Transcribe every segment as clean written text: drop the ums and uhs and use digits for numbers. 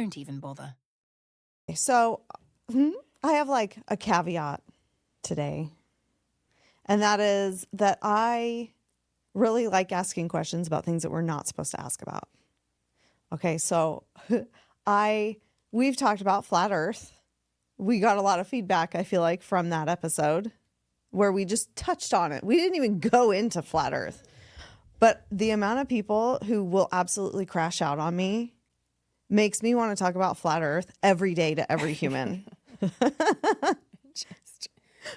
don't even bother. So I have like a caveat today. And that is that I really like asking questions about things that we're not supposed to ask about. Okay, so we've talked about flat Earth. We got a lot of feedback, I feel like, from that episode where we just touched on it. We didn't even go into flat Earth. But the amount of people who will absolutely crash out on me makes me want to talk about flat Earth every day to every human.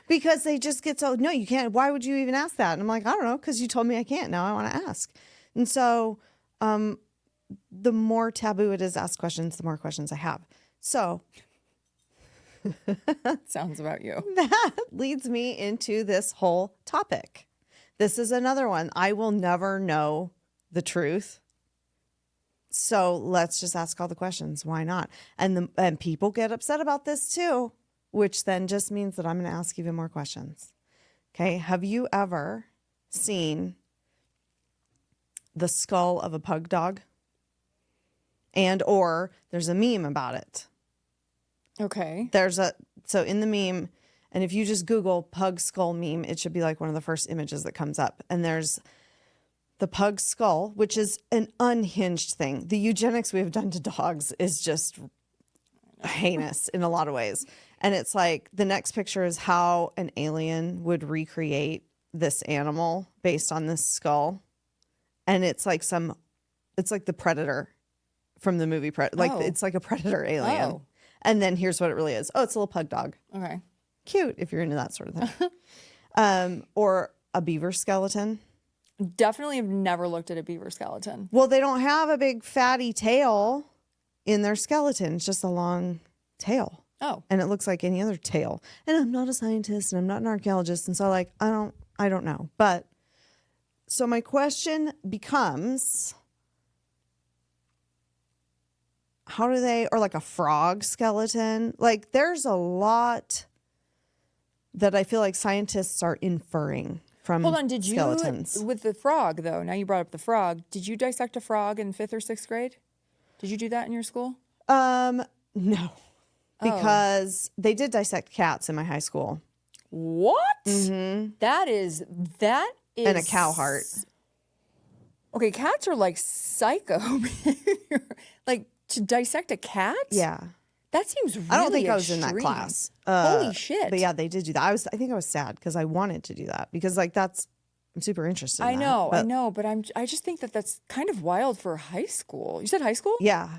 Because they just get so, no, you can't. Why would you even ask that? And I'm like, I don't know, because you told me I can't. Now I want to ask. And so the more taboo it is to ask questions, the more questions I have. So sounds about you. That leads me into this whole topic. This is another one. I will never know the truth. So let's just ask all the questions. Why not? And people get upset about this too, which then just means that I'm going to ask even more questions. Okay. Have you ever seen the skull of a pug dog? Or there's a meme about it. Okay. So in the meme, and if you just Google pug skull meme, it should be like one of the first images that comes up. And there's the pug skull, which is an unhinged thing. The eugenics we have done to dogs is just heinous in a lot of ways. And it's like the next picture is how an alien would recreate this animal based on this skull. And it's like the Predator from the movie Predator. It's like a Predator alien. Oh. And then here's what it really is. Oh, it's a little pug dog. Okay. Cute if you're into that sort of thing. Or a beaver skeleton. Definitely have never looked at a beaver skeleton. Well, they don't have a big fatty tail in their skeleton. It's just a long tail. Oh. And it looks like any other tail. And I'm not a scientist and I'm not an archaeologist. And so like, I don't know. But so my question becomes, how do they, or like a frog skeleton? Like there's a lot that I feel like scientists are inferring from Hold on, did you, skeletons. with the frog though, now you brought up the frog, did you dissect a frog in 5th or 6th grade? Did you do that in your school? No, because they did dissect cats in my high school. What? Mm-hmm. That is. And a cow heart. Okay, cats are like psycho behavior. Like to dissect a cat? Yeah. That seems really I don't think I was extreme. in that class. Holy shit. But yeah, they did do that. I think I was sad because I wanted to do that because like I'm super interested in I know, that. but I just think that's kind of wild for high school. You said high school? Yeah.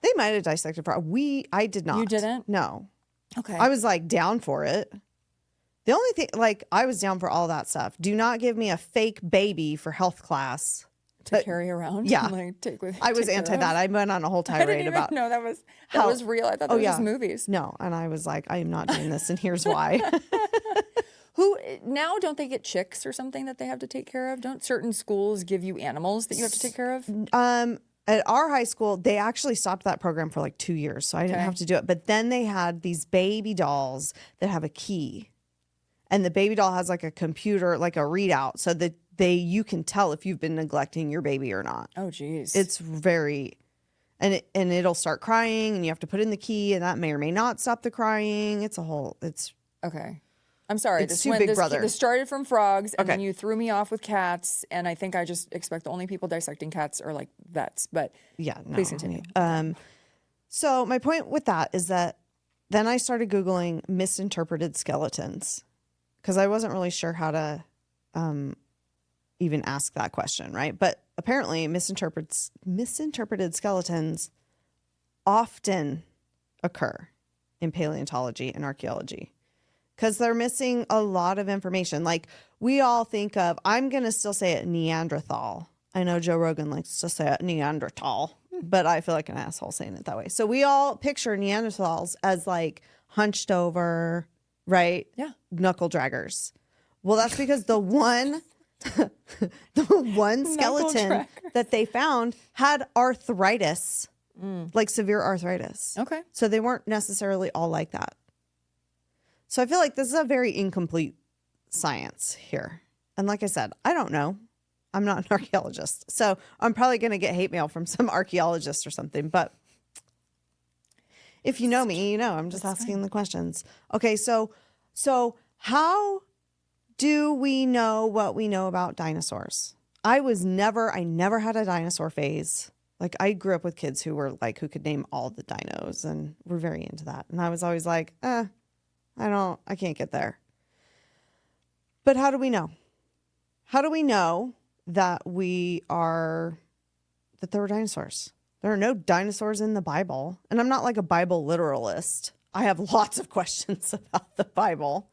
They might have dissected frog. I did not. You didn't? No. Okay. I was like down for it. The only thing, like I was down for all that stuff. Do not give me a fake baby for health class. to carry around. Yeah. Like, I was anti that. I went on a whole tirade about. No, that was real. I thought that was just movies. No, and I was like, I am not doing this, and here's why. Who now don't they get chicks or something that they have to take care of? Don't certain schools give you animals that you have to take care of? At our high school, they actually stopped that program for like 2 years, so I didn't have to do it. But then they had these baby dolls that have a key, and the baby doll has like a computer, like a readout, so that you can tell if you've been neglecting your baby or not. Oh, geez. It's very, and it'll start crying, and you have to put in the key, and that may or may not stop the crying. It's okay. I'm sorry. It's Big Brother. This started from frogs, and Okay. then you threw me off with cats, and I think I just expect the only people dissecting cats are like vets. But yeah, no. Please continue. So my point with that is that then I started Googling misinterpreted skeletons because I wasn't really sure how to even ask that question, right? But apparently misinterpreted skeletons often occur in paleontology and archaeology because they're missing a lot of information. Like we all think of, I'm going to still say it Neanderthal. I know Joe Rogan likes to say it Neanderthal, but I feel like an asshole saying it that way. So we all picture Neanderthals as like hunched over, right? Yeah. Knuckle draggers. Well, that's because the one skeleton that they found had arthritis, like severe arthritis. Okay. So they weren't necessarily all like that. So I feel like this is a very incomplete science here. And like I said, I don't know. I'm not an archaeologist. So I'm probably going to get hate mail from some archaeologist or something, but If you know me, you know I'm just asking the questions. Okay, so how do we know what we know about dinosaurs? I never had a dinosaur phase. Like I grew up with kids who were like who could name all the dinos and were very into that. And I was always like, I can't get there. But how do we know? How do we know that that there were dinosaurs? There are no dinosaurs in the Bible. And I'm not like a Bible literalist. I have lots of questions about the Bible.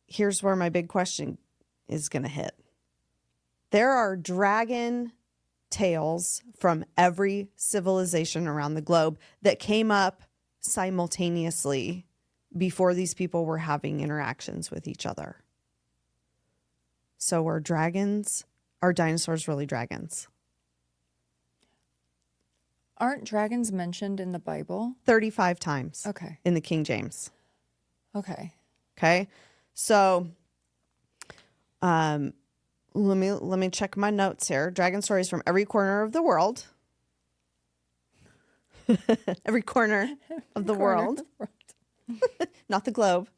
Here's where my big question is going to hit. There are dragon tales from every civilization around the globe that came up simultaneously before these people were having interactions with each other. So are dinosaurs really dragons? Aren't dragons mentioned in the Bible? 35 times. Okay. In the King James. Okay. Okay. So let me check my notes here. Dragon stories from every corner of the world. Every corner of the world. Not the globe.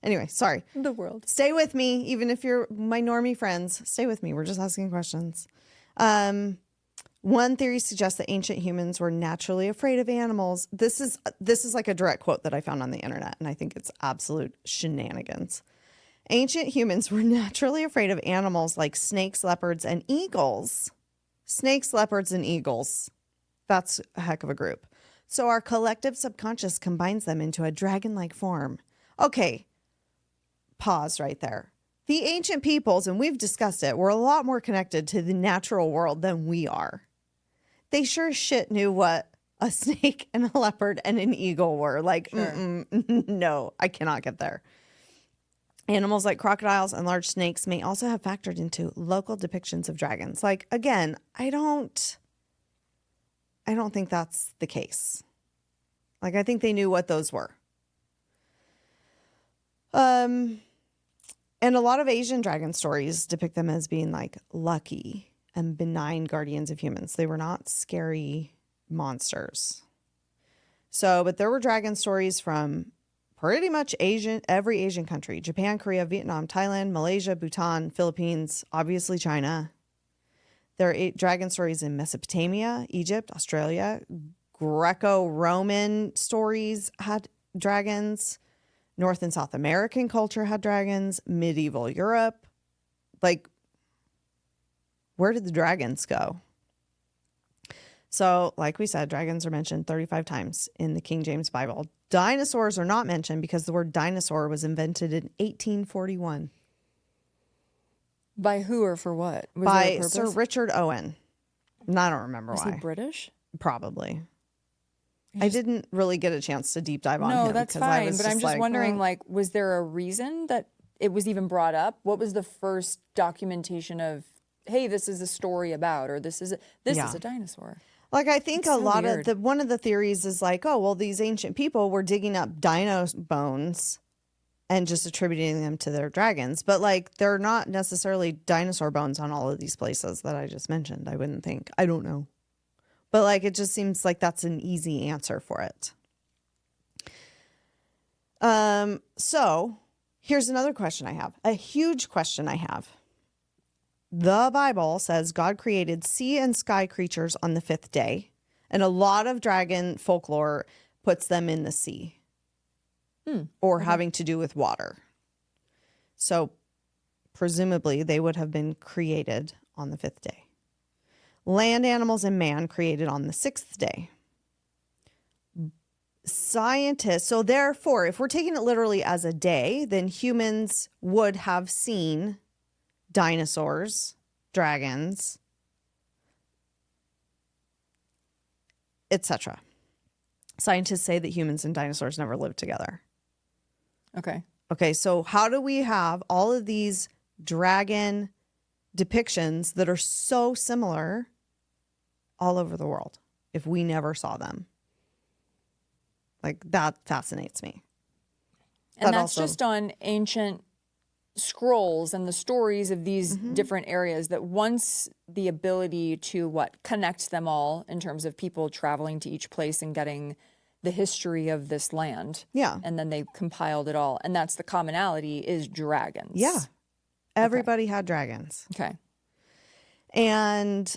Anyway, sorry. The world. Stay with me, even if you're my normie friends. Stay with me. We're just asking questions. One theory suggests that ancient humans were naturally afraid of animals. This is like a direct quote that I found on the internet, and I think it's absolute shenanigans. Ancient humans were naturally afraid of animals like snakes, leopards, and eagles. Snakes, leopards, and eagles. That's a heck of a group. So our collective subconscious combines them into a dragon-like form. Okay, pause right there. The ancient peoples, and we've discussed it, were a lot more connected to the natural world than we are. They sure as shit knew what a snake and a leopard and an eagle were. Like, sure. No, I cannot get there. Animals like crocodiles and large snakes may also have factored into local depictions of dragons. Like, again, I don't think that's the case. Like, I think they knew what those were. And a lot of Asian dragon stories depict them as being like lucky and benign guardians of humans. They were not scary monsters. So, but there were dragon stories from pretty much every Asian country: Japan, Korea, Vietnam, Thailand, Malaysia, Bhutan, Philippines, obviously China. There are dragon stories in Mesopotamia, Egypt, Australia. Greco-Roman stories had dragons. North and South American culture had dragons. Medieval Europe. Like, where did the dragons go? So, like we said, dragons are mentioned 35 times in the King James Bible. Dinosaurs are not mentioned because the word dinosaur was invented in 1841. By who or for what? Was there a By purpose? Sir Richard Owen. And I don't remember Was why. he British? Probably. I didn't really get a chance to deep dive on him. No, that's fine. But I'm just wondering, like, was there a reason that it was even brought up? What was the first documentation of, hey, this is a story about, or this is a dinosaur? Like, I think It's so lot weird. of one of the theories is like, oh, well, these ancient people were digging up dino bones and just attributing them to their dragons. But like, they're not necessarily dinosaur bones on all of these places that I just mentioned. I wouldn't think. I don't know. But like, it just seems like that's an easy answer for it. So here's another question I have. A huge question I have. The Bible says God created sea and sky creatures on the 5th day. And a lot of dragon folklore puts them in the sea or having to do with water. So presumably they would have been created on the 5th day. Land animals and man created on the 6th day. Scientists, so therefore, if we're taking it literally as a day, then humans would have seen dinosaurs, dragons, etc. Scientists say that humans and dinosaurs never lived together. Okay. Okay, so how do we have all of these dragon depictions that are so similar all over the world if we never saw them? Like, that fascinates me. And that's just on ancient scrolls and the stories of these different areas, that once the ability to connect them all in terms of people traveling to each place and getting the history of this land. Yeah. And then they compiled it all. And that's the commonality, is dragons. Yeah. Everybody had dragons. Okay. And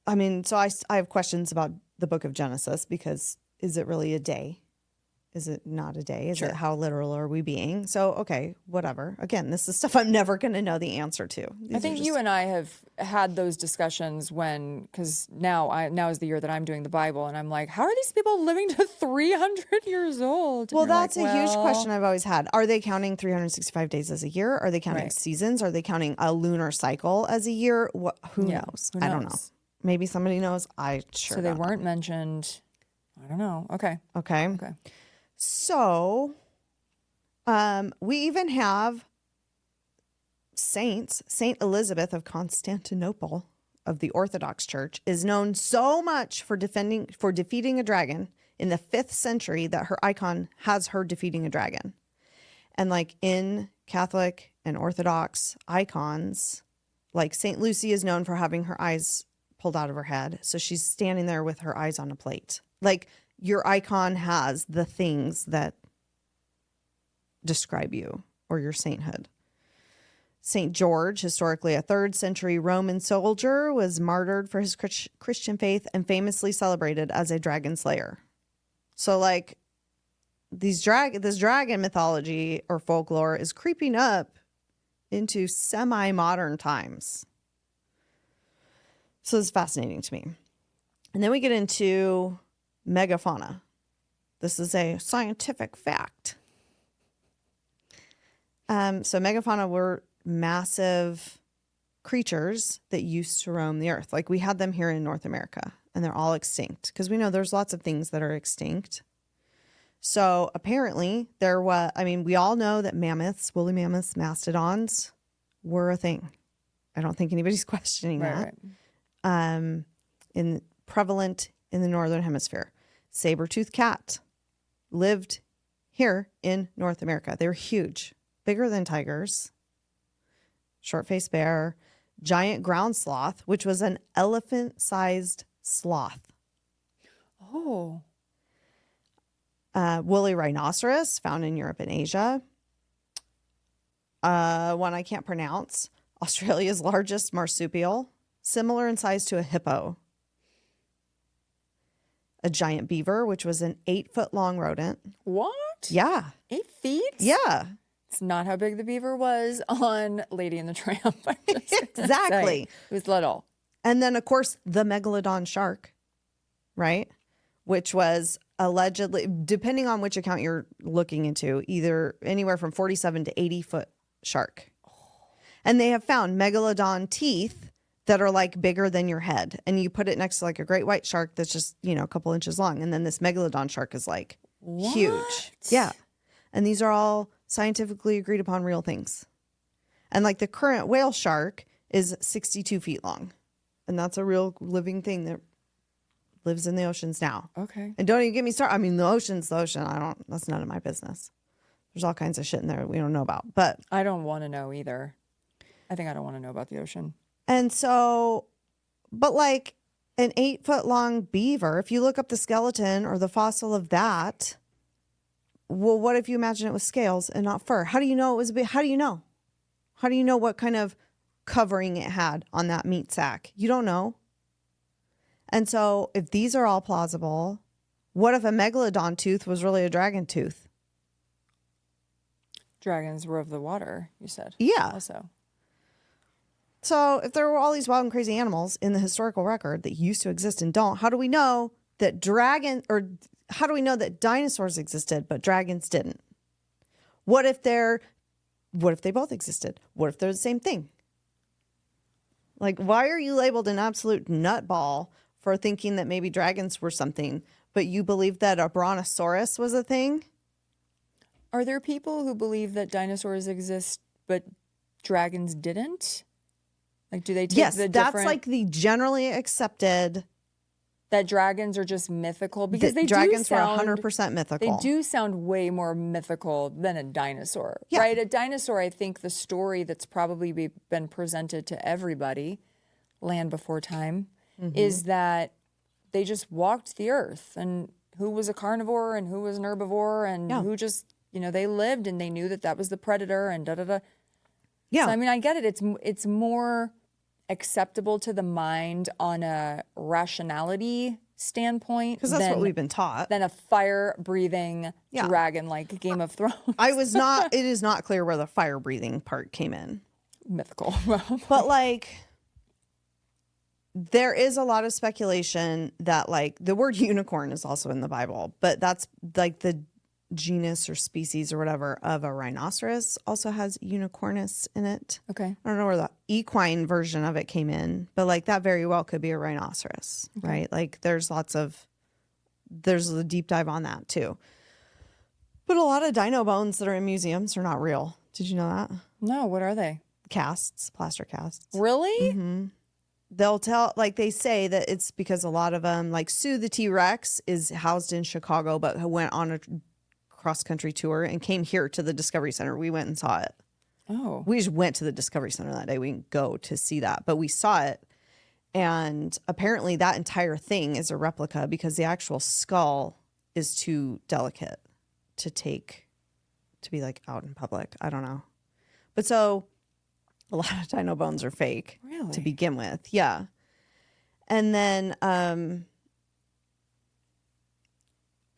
I mean, so I have questions about the book of Genesis, because is it really a day? Is it not a day? Is it, how literal are we being? So, okay, whatever. Again, this is stuff I'm never going to know the answer to. I think you and I have had those discussions because now is the year that I'm doing the Bible, and I'm like, how are these people living to 300 years old? Well, that's a huge question I've always had. Are they counting 365 days as a year? Are they counting seasons? Are they counting a lunar cycle as a year? Who knows? I don't know. Maybe somebody knows. So they weren't mentioned. I don't know. Okay. So, we even have saints. Saint Elizabeth of Constantinople of the Orthodox Church is known so much for defeating a dragon in the 5th century that her icon has her defeating a dragon. And like in Catholic and Orthodox icons, like Saint Lucy is known for having her eyes pulled out of her head. So she's standing there with her eyes on a plate. Like, your icon has the things that describe you or your sainthood. St. George, historically a 3rd century Roman soldier, was martyred for his Christian faith and famously celebrated as a dragon slayer. So, like, this dragon mythology or folklore is creeping up into semi-modern times. So it's fascinating to me. And then we get into megafauna. This is a scientific fact. So megafauna were massive creatures that used to roam the earth. Like, we had them here in North America, and they're all extinct, because we know there's lots of things that are extinct. So apparently we all know that mammoths, woolly mammoths, mastodons were a thing. I don't think anybody's questioning that. Prevalent in the Northern Hemisphere. Saber-toothed cat lived here in North America. They were huge, bigger than tigers. Short-faced bear, giant ground sloth, which was an elephant-sized sloth. Oh. Woolly rhinoceros, found in Europe and Asia. One I can't pronounce. Australia's largest marsupial, similar in size to a hippo. A giant beaver, which was an 8-foot-long rodent. What? Yeah. 8 feet? Yeah. It's not how big the beaver was on Lady and the Tramp. Exactly. It was little. And then, of course, the megalodon shark, right? Which was allegedly, depending on which account you're looking into, either anywhere from 47 to 80-foot shark. And they have found megalodon teeth that are like bigger than your head. And you put it next to like a great white shark that's just, a couple inches long. And then this megalodon shark is like huge. Yeah. And these are all scientifically agreed upon real things. And like the current whale shark is 62 feet long. And that's a real living thing that lives in the oceans now. Okay. And don't even get me started. I mean, the ocean's the ocean. That's none of my business. There's all kinds of shit in there we don't know about. But I don't want to know either. I think I don't want to know about the ocean. And so, but like an 8-foot-long beaver, if you look up the skeleton or the fossil of that, well, what if you imagine it with scales and not fur? How do you know it was a bit? How do you know? How do you know what kind of covering it had on that meat sack? You don't know. And so if these are all plausible, what if a megalodon tooth was really a dragon tooth? Dragons were of the water, you said. Yeah. Also. So if there were all these wild and crazy animals in the historical record that used to exist and don't, how do we know that how do we know that dinosaurs existed but dragons didn't? What if they both existed? What if they're the same thing? Like, why are you labeled an absolute nutball for thinking that maybe dragons were something, but you believe that a brontosaurus was a thing? Are there people who believe that dinosaurs exist but dragons didn't? Like, do they take the different... That's like the generally accepted That dragons are just mythical because they Dragons do were sound 100% mythical. They do sound way more mythical than a dinosaur, Yeah. right? A dinosaur, I think the story that's probably been presented to everybody, Land Before Time, is that they just walked the earth, and who was a carnivore and who was an herbivore, and who just, they lived and they knew that that was the predator and da-da-da. Yeah. So, I mean, I get it. It's more acceptable to the mind on a rationality standpoint Because that's what we've been taught. than a fire-breathing dragon like Game of Thrones. It is not clear where the fire breathing part came in. Mythical. But like, there is a lot of speculation that like the word unicorn is also in the Bible, but that's like the genus or species or whatever of a rhinoceros also has unicornus in it. Okay. I don't know where the equine version of it came in, but like that very well could be a rhinoceros, right? Like there's a deep dive on that too. But a lot of dino bones that are in museums are not real. Did you know that? No, what are they? Casts, plaster casts. Really? They'll tell, like they say that it's because a lot of them, like Sue the T-Rex is housed in Chicago, but went on a cross-country tour and came here to the Discovery Center. We went and saw it. Oh. We just went to the Discovery Center that day. We didn't go to see that, but we saw it. And apparently that entire thing is a replica because the actual skull is too delicate to be like out in public. I don't know. But so a lot of dino bones are fake to begin with. Yeah. And then I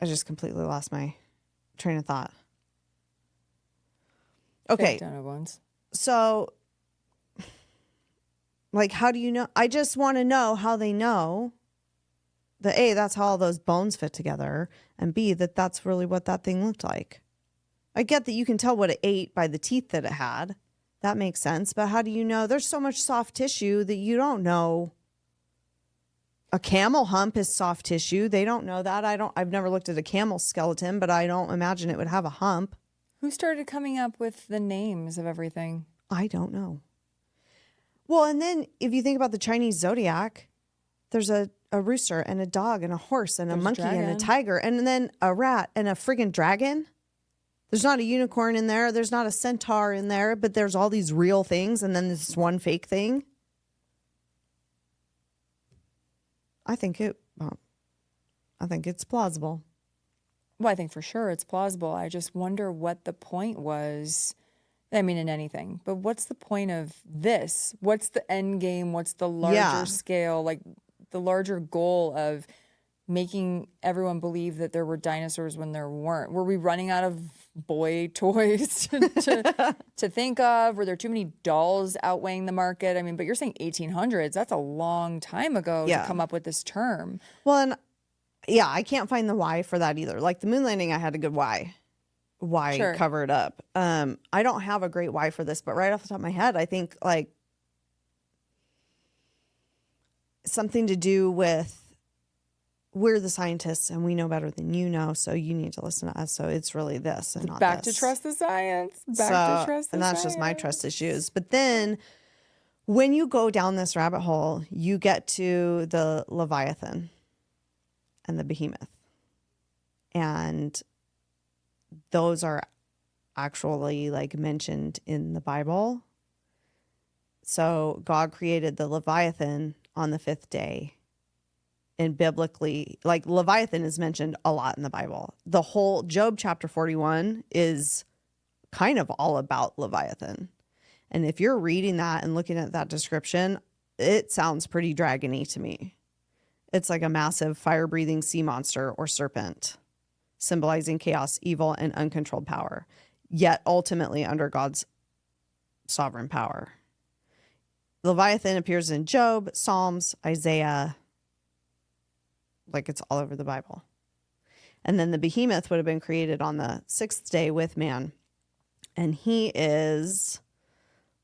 just completely lost my train of thought. Okay. Fake dino bones. So like, how do you know? I just want to know how they know that A, that's how all those bones fit together, and B, that that's really what that thing looked like. I get that you can tell what it ate by the teeth that it had. That makes sense. But how do you know? There's so much soft tissue that you don't know. A camel hump is soft tissue. They don't know that. I've never looked at a camel skeleton, but I don't imagine it would have a hump. Who started coming up with the names of everything? I don't know. Well, and then if you think about the Chinese zodiac, there's a rooster and a dog and a horse and a monkey and a tiger and then a rat and a friggin' dragon. There's not a unicorn in there. There's not a centaur in there, but there's all these real things and then this one fake thing. I think it's plausible. Well, I think for sure it's plausible. I just wonder what the point was. I mean, in anything, but what's the point of this? What's the end game? What's the larger scale, like the larger goal of making everyone believe that there were dinosaurs when there weren't? Were we running out of boy toys to think of? Were there too many dolls outweighing the market? I mean, but you're saying 1800s. That's a long time ago to come up with this term. Well, and yeah, I can't find the why for that either. Like the moon landing, I had a good why cover it up. I don't have a great why for this, but right off the top of my head, I think like something to do with we're the scientists and we know better than you know, so you need to listen to us. So it's really this and not back this. to trust the science. Back to trust the and that's science. just my trust issues. But then when you go down this rabbit hole, you get to the Leviathan and the Behemoth. And those are actually like mentioned in the Bible. So God created the Leviathan on the 5th day. And biblically, like Leviathan is mentioned a lot in the Bible. The whole Job chapter 41 is kind of all about Leviathan. And if you're reading that and looking at that description, it sounds pretty dragony to me. It's like a massive fire-breathing sea monster or serpent, symbolizing chaos, evil, and uncontrolled power, yet ultimately under God's sovereign power. Leviathan appears in Job, Psalms, Isaiah, like it's all over the Bible. And then the Behemoth would have been created on the 6th day with man. And he is,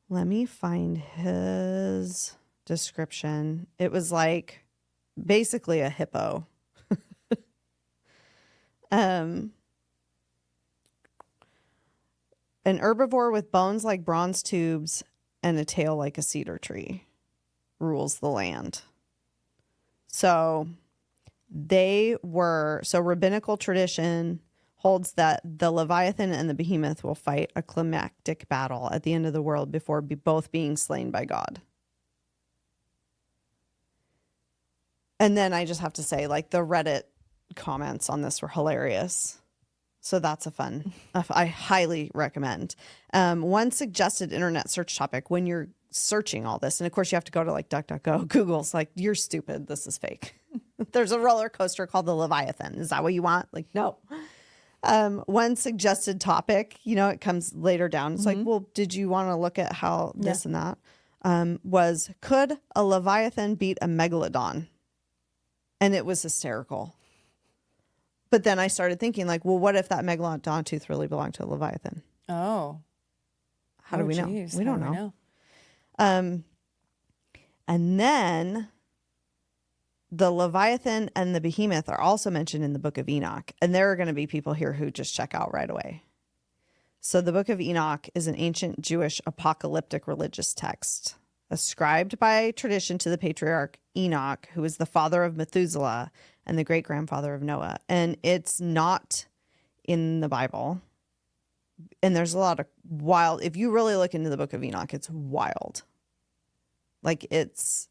let me find his description. It was like basically a hippo. An herbivore with bones like bronze tubes and a tail like a cedar tree rules the land. So So rabbinical tradition holds that the Leviathan and the Behemoth will fight a climactic battle at the end of the world before both being slain by God. And then I just have to say, like, the Reddit comments on this were hilarious. So that's I highly recommend. One suggested internet search topic when you're searching all this, and of course you have to go to like DuckDuckGo. Google's like, you're stupid. This is fake. There's a roller coaster called the Leviathan. Is that what you want? Like, no. One suggested topic, it comes later down. It's like, well, did you want to look at how this and that was, could a Leviathan beat a megalodon? And it was hysterical. But then I started thinking, like, well, what if that megalodon tooth really belonged to a Leviathan? Oh. How do we know? Geez. We don't know. And then the Leviathan and the Behemoth are also mentioned in the Book of Enoch. And there are going to be people here who just check out right away. So the Book of Enoch is an ancient Jewish apocalyptic religious text ascribed by tradition to the patriarch Enoch, who is the father of Methuselah and the great-grandfather of Noah. And it's not in the Bible. And there's a lot of wild, if you really look into the Book of Enoch, it's wild. Like, it's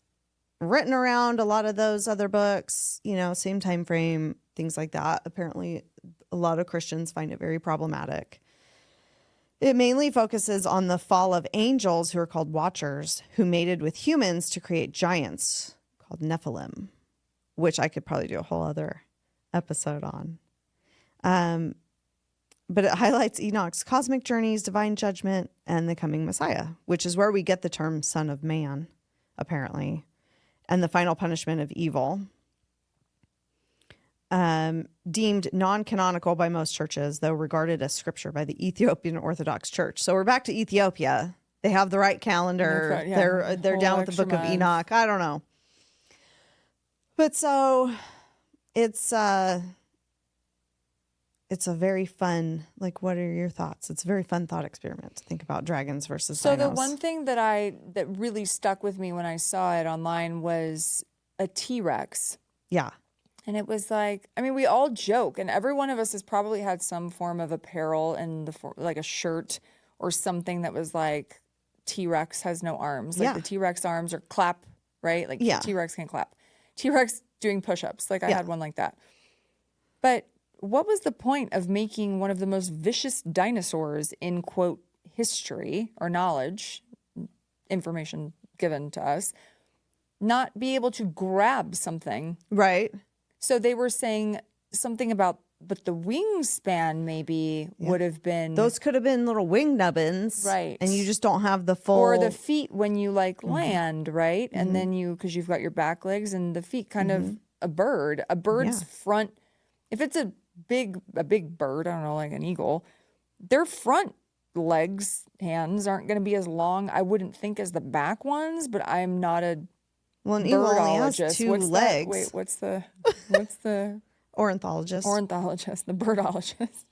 written around a lot of those other books, same time frame, things like that. Apparently, a lot of Christians find it very problematic. It mainly focuses on the fall of angels, who are called watchers, who mated with humans to create giants called Nephilim, which I could probably do a whole other episode on. But it highlights Enoch's cosmic journeys, divine judgment, and the coming Messiah, which is where we get the term Son of Man, apparently, and the final punishment of evil. Deemed non-canonical by most churches, though regarded as scripture by the Ethiopian Orthodox Church. So we're back to Ethiopia. They have the right calendar. They're down with the Book of Enoch. I don't know. But so it's a very fun, like, what are your thoughts? It's a very fun thought experiment to think about dragons versus dinos. The one thing that really stuck with me when I saw it online was a T-Rex. Yeah. And it was like, I mean, we all joke, and every one of us has probably had some form of apparel in like a shirt or something that was like, T-Rex has no arms. Like the T-Rex arms are clap, right? Like T-Rex can clap. T-Rex doing push-ups. Like I had one like that. But what was the point of making one of the most vicious dinosaurs in, quote, history or knowledge, information given to us, not be able to grab something? Right. So they were saying something about, but the wingspan maybe would have been. Those could have been little wing nubbins. Right. And you just don't have the full. Or the feet when you land, right? And then because you've got your back legs and the feet, kind of a bird. A bird's front, if it's a big bird, I don't know, like an eagle, their front legs, hands aren't going to be as long, I wouldn't think, as the back ones, but I'm not a Well, an eagle only has two legs. Wait, what's the ornithologist? The birdologist.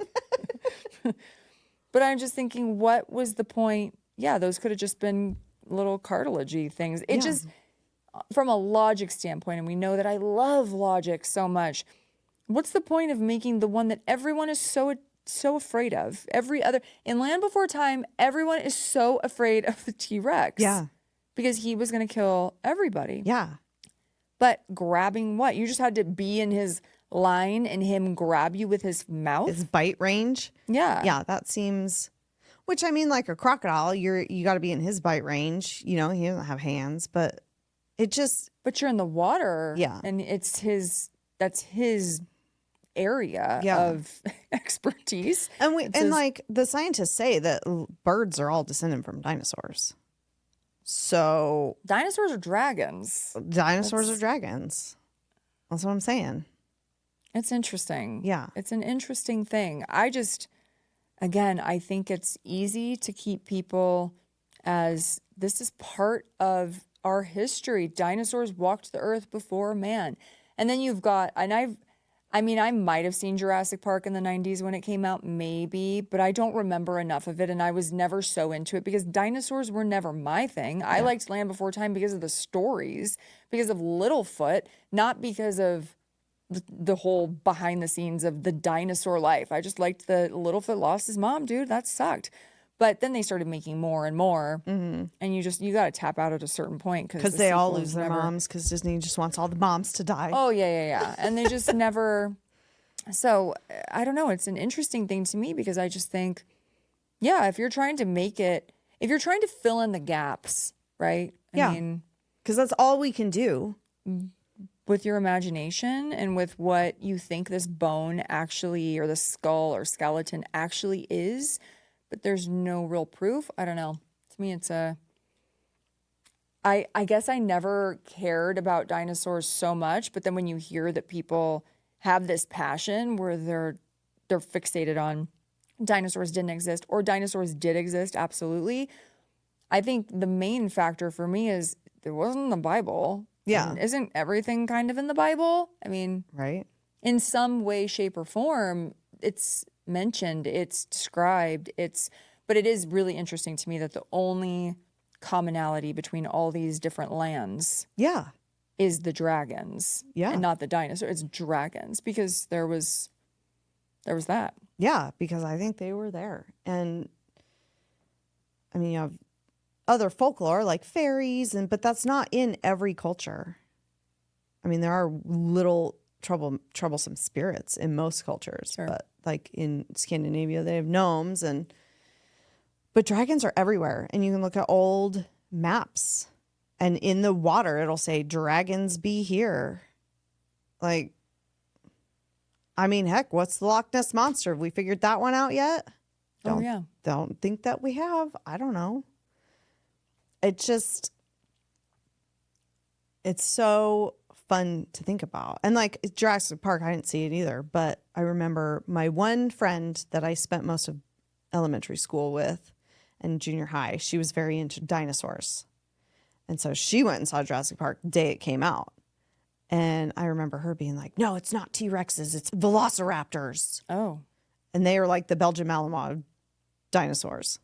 But I'm just thinking, what was the point? Yeah, those could have just been little cartilagey things. It just, from a logic standpoint, and we know that I love logic so much, what's the point of making the one that everyone is so afraid of? In Land Before Time, everyone is so afraid of the T-Rex. Yeah. Because he was going to kill everybody. Yeah. But grabbing what? You just had to be in his line and him grab you with his mouth? His bite range? Yeah. Yeah, that seems, which, I mean, like a crocodile, you got to be in his bite range. He doesn't have hands, but it just. But you're in the water. Yeah. And that's his area of expertise. And like the scientists say that birds are all descended from dinosaurs. So dinosaurs are dragons. Dinosaurs are dragons. That's what I'm saying. It's interesting. Yeah. It's an interesting thing. I think it's easy to keep people as this is part of our history. Dinosaurs walked the earth before man. And then you've got, I might have seen Jurassic Park in the 90s when it came out, maybe, but I don't remember enough of it, and I was never so into it because dinosaurs were never my thing. I liked Land Before Time because of the stories, because of Littlefoot, not because of the whole behind the scenes of the dinosaur life. I just liked the Littlefoot lost his mom, dude. That sucked. But then they started making more and more, and you got to tap out at a certain point Because they all lose their moms because Disney just wants all the moms to die. Oh yeah, and they just never. So I don't know. It's an interesting thing to me because I just think, yeah, if you're trying to make it, if you're trying to fill in the gaps, right? Yeah. I mean, because that's all we can do. with your imagination and with what you think this bone actually, or the skull or skeleton actually is, but there's no real proof. I don't know. To me, it's I guess I never cared about dinosaurs so much, but then when you hear that people have this passion where they're fixated on dinosaurs didn't exist or dinosaurs did exist, absolutely. I think the main factor for me is there wasn't the Bible. Yeah. And isn't everything kind of in the Bible? I mean, Right. in some way, shape, or form, it's mentioned, it's described, but it is really interesting to me that the only commonality between all these different lands Yeah. is the dragons. Yeah. And not the dinosaur. It's dragons because there was that. Yeah, because I think they were there. And I mean, you have other folklore like fairies, but that's not in every culture. I mean, there are little troublesome spirits in most cultures, Sure. but like in Scandinavia, they have gnomes, but dragons are everywhere. And you can look at old maps, and in the water, it'll say dragons be here. Like, I mean, heck, what's the Loch Ness Monster? Have we figured that one out yet? Oh, yeah. Don't think that we have. I don't know. It's so fun to think about. And like Jurassic Park, I didn't see it either, but I remember my one friend that I spent most of elementary school with and junior high, she was very into dinosaurs. And so she went and saw Jurassic Park the day it came out. And I remember her being like, no, it's not T-Rexes, it's velociraptors. Oh. And they are like the Belgian Malinois of dinosaurs.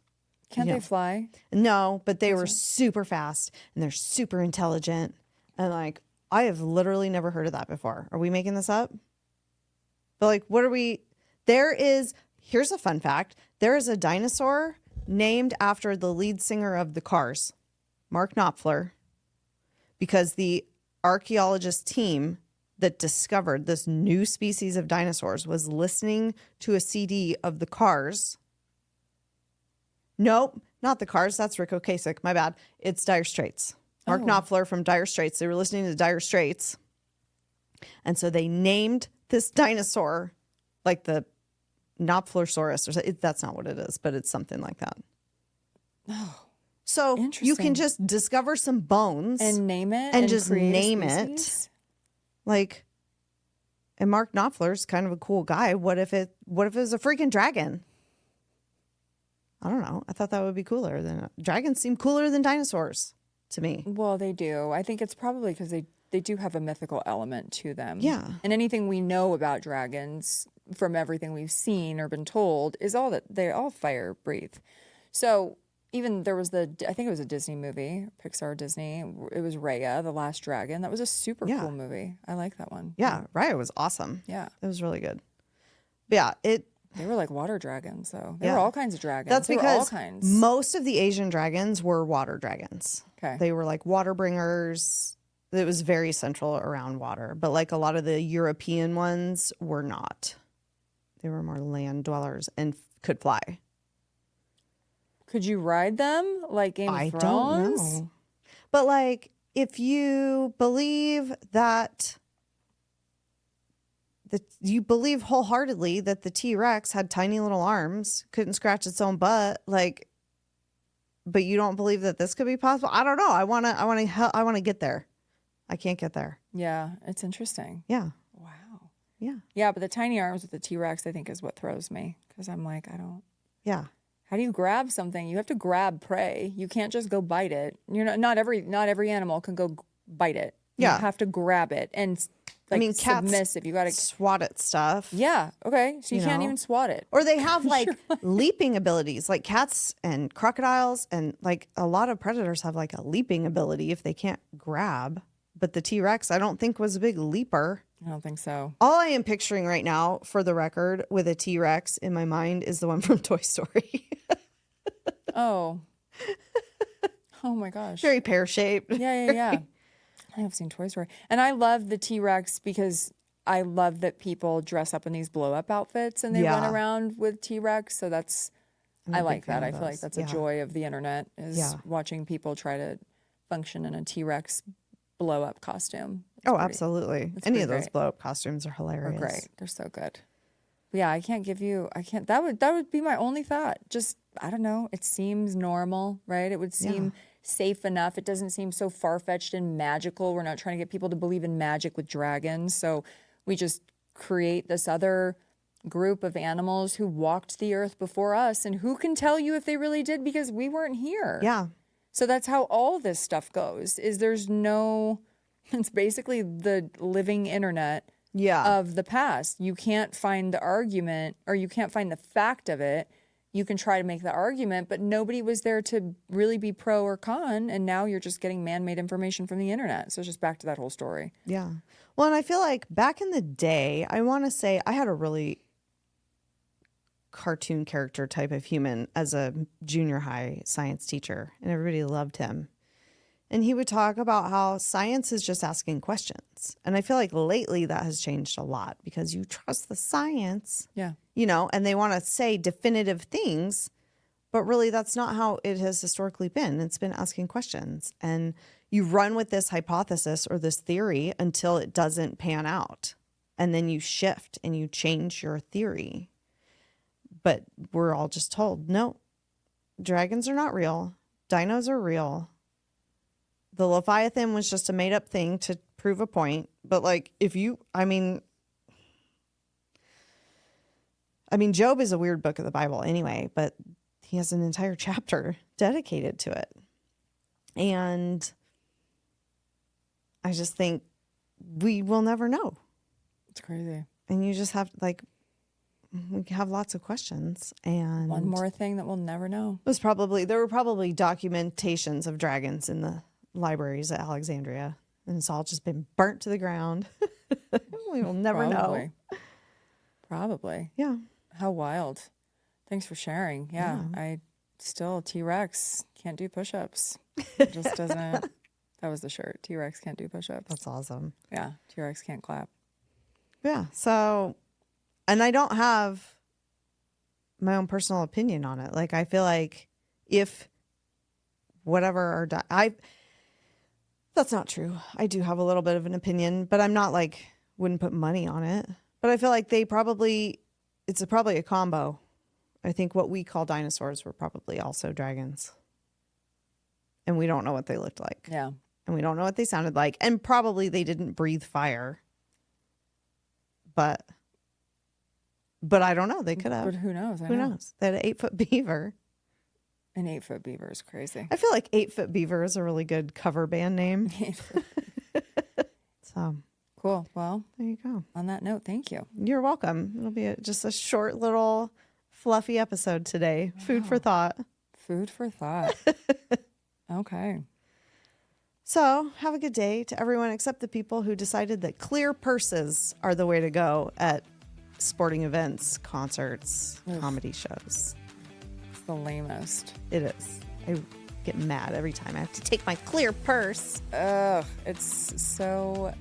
Can't Yeah. they fly? No, but they were super fast and they're super intelligent. And like, I have literally never heard of that before. Are we making this up? But like, here's a fun fact. There is a dinosaur named after the lead singer of the Cars, Mark Knopfler, because the archaeologist team that discovered this new species of dinosaurs was listening to a CD of the Cars. Nope, not the Cars. That's Rick Ocasek. My bad. It's Dire Straits. Mark Knopfler from Dire Straits. They were listening to Dire Straits. And so they named this dinosaur like the Knopflersaurus. Or that's not what it is, but it's something like that. Oh. So you can just discover some bones And name it. and just create a name it. species? Like, and Mark Knopfler's kind of a cool guy. What if it was a freaking dragon? I don't know. I thought that would be cooler than dragons seem cooler than dinosaurs to me. Well, they do. I think it's probably because they do have a mythical element to them. Yeah. And anything we know about dragons from everything we've seen or been told is all that they all fire breathe. So even there was I think it was a Disney movie, Pixar Disney. It was Raya, the Last Dragon. That was a super cool movie. I like that one. Yeah, Raya was awesome. Yeah. It was really good. But yeah, They were like water dragons, though. There Yeah. were all kinds of dragons. that's There were all because kinds. most of the Asian dragons were water dragons. Okay. They were like water bringers. It was very central around water. But like a lot of the European ones were not. They were more land dwellers and could fly. Could you ride them like Game of Thrones? Don't know. But like, if you believe that you believe wholeheartedly that the T-Rex had tiny little arms, couldn't scratch its own butt, like, but you don't believe that this could be possible. I don't know. I want to get there. I can't get there. Yeah, it's interesting. Yeah. Wow. Yeah. Yeah, but the tiny arms with the T-Rex, I think, is what throws me because I'm like, Yeah. how do you grab something? You have to grab prey. You can't just go bite it. Not every animal can go bite it. Yeah. You have to grab it and like, I mean, cats submissive. You got to. swat at stuff. Yeah. Okay. So you You can't know? even swat it. Or they have like leaping abilities, like cats and crocodiles, and like a lot of predators have like a leaping ability if they can't grab. But the T-Rex, I don't think was a big leaper. I don't think so. All I am picturing right now, for the record, with a T-Rex in my mind is the one from Toy Story. Oh. Oh my gosh. Very pear-shaped. Yeah. I have seen Toy Story. And I love the T-Rex because I love that people dress up in these blow-up outfits and they run Yeah. around with T-Rex. So that's, I'm I a big like fan that. I of feel like those. that's Yeah. a joy of the internet is Yeah. watching people try to function in a T-Rex blow-up costume. Oh, absolutely. Any pretty of those great. blow-up costumes are They're hilarious. great. They're so good. But yeah, I can't, that would be my only thought. Just, I don't know. It seems normal, right? It would seem safe enough. It doesn't seem so far-fetched and magical. We're not trying to get people to believe in magic with dragons. So we just create this other group of animals who walked the earth before us. And who can tell you if they really did because we weren't here. Yeah. So that's how all this stuff goes, is there's no, it's basically the living internet Yeah. of the past. You can't find the argument or you can't find the fact of it. You can try to make the argument, but nobody was there to really be pro or con. And now you're just getting man-made information from the internet. So it's just back to that whole story. Yeah. Well, and I feel like back in the day, I want to say I had a really cartoon character type of human as a junior high science teacher, and everybody loved him. And he would talk about how science is just asking questions. And I feel like lately that has changed a lot because you trust the science, Yeah. and they want to say definitive things, but really that's not how it has historically been. It's been asking questions. And you run with this hypothesis or this theory until it doesn't pan out. And then you shift and you change your theory. But we're all just told, no, dragons are not real. Dinos are real. The Leviathan was just a made up thing to prove a point. But Job is a weird book of the Bible anyway, but he has an entire chapter dedicated to it. And I just think we will never know. It's crazy. And you just have we have lots of questions. And One more thing that we'll never know. there were probably documentations of dragons in the libraries at Alexandria, and it's all just been burnt to the ground. We will never know. Probably. Yeah. How wild. Thanks for sharing. Yeah. I still, T-Rex can't do push-ups. It just doesn't. That was the shirt. T-Rex can't do push-ups. That's awesome. Yeah. T-Rex can't clap. Yeah. So, and I don't have my own personal opinion on it. Like, I feel like if whatever that's not true. I do have a little bit of an opinion, but I'm not wouldn't put money on it. But I feel like it's probably a combo. I think what we call dinosaurs were probably also dragons. And we don't know what they looked like. Yeah. And we don't know what they sounded like. And probably they didn't breathe fire. But I don't know. They could have. But who knows? Who knows? They had an 8-foot beaver. An 8-foot beaver is crazy. I feel like 8-foot beaver is a really good cover band name. So Cool. Well, there you go. on that note, thank you. You're welcome. It'll be just a short little fluffy episode today. Wow. Food for thought. Food for thought. Okay. So have a good day to everyone except the people who decided that clear purses are the way to go at sporting events, concerts, comedy shows. It's the lamest. It is. I get mad every time I have to take my clear purse. Ugh. It's so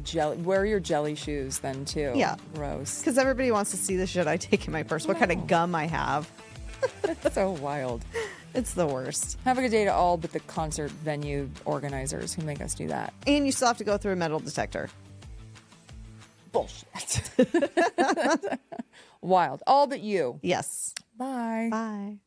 jelly. Wear your jelly shoes then too. Yeah. Gross. Because everybody wants to see the shit I take in my purse. What kind of gum I have. It's so wild. It's the worst. Have a good day to all but the concert venue organizers who make us do that. And you still have to go through a metal detector. Bullshit. Wild. All but you. Yes. Bye. Bye.